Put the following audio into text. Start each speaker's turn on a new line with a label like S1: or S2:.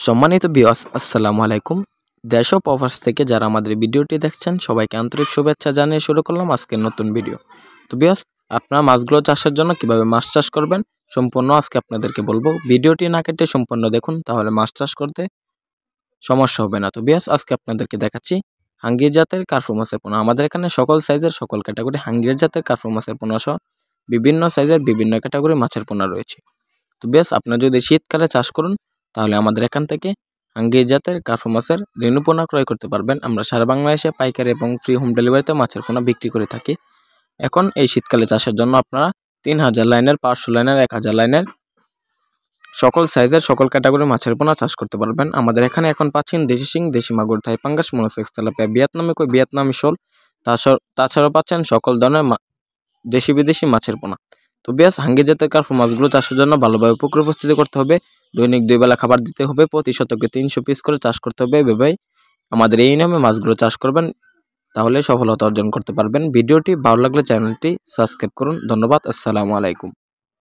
S1: সম্মানিত ভিউয়ার্স, আসসালামু আলাইকুম। দেশ ও প্রবাস থেকে যারা আমাদের ভিডিওটি দেখছেন সবাইকে আন্তরিক শুভেচ্ছা জানিয়ে শুরু করলাম আজকের নতুন ভিডিও। তো ভিউয়ার্স, আপনারা মাছগুলো চাষের জন্য কিভাবে মাছ চাষ করবেন সম্পূর্ণ আজকে আপনাদেরকে বলবো। ভিডিওটি না কেটে সম্পূর্ণ দেখুন, তাহলে মাছ চাষ করতে সমস্যা হবে না। তো ভিউয়ার্স, আজকে আপনাদেরকে দেখাচ্ছি হাঙ্গির জাতের কার্পু মাছের পোনা। আমাদের এখানে সকল সাইজের সকল ক্যাটাগরি হাঙ্গির জাতের কার্পু মাছের পোনা সহ বিভিন্ন সাইজের বিভিন্ন ক্যাটাগরি মাছের পোনা রয়েছে। তো বেশ, আপনারা যদি শীতকালে চাষ করুন তাহলে আমাদের এখান থেকে হাঙ্গির জাতের কার্পু মাছের রেণু পোনা ক্রয় করতে পারবেন। আমরা সারা বাংলাদেশে পাইকারি এবং ফ্রি হোম ডেলিভারিতে মাছের পোনা বিক্রি করে থাকি। এখন এই শীতকালে চাষের জন্য আপনারা 3000 লাইনের, 500 লাইনের, 1000 লাইনের সকল সাইজের সকল ক্যাটাগরির মাছের পোনা চাষ করতে পারবেন। আমাদের এখানে এখন পাচ্ছেন দেশি শিং, দেশি মাগুর, থাই পাঙ্গাস, মনোসেক্স তেলাপিয়া, ভিয়েতনামি কই, ভিয়েতনামি শোল, তাছাড়াও পাচ্ছেন সকল ধরনের দেশি বিদেশি মাছের পোনা। তো বেশ, হাঙ্গির জাতের কার্পু মাছগুলো চাষের জন্য ভালোভাবে পুকুর প্রস্তুতি করতে হবে। দৈনিক 2 বেলা খাবার দিতে হবে। প্রতি শতকে 300 পিস করে চাষ করতে হবে। এভাবেই আমাদের এই নিয়মে মাছগুলো চাষ করবেন, তাহলে সফলতা অর্জন করতে পারবেন। ভিডিওটি ভালো লাগলে চ্যানেলটি সাবস্ক্রাইব করুন। ধন্যবাদ। আসসালামু আলাইকুম।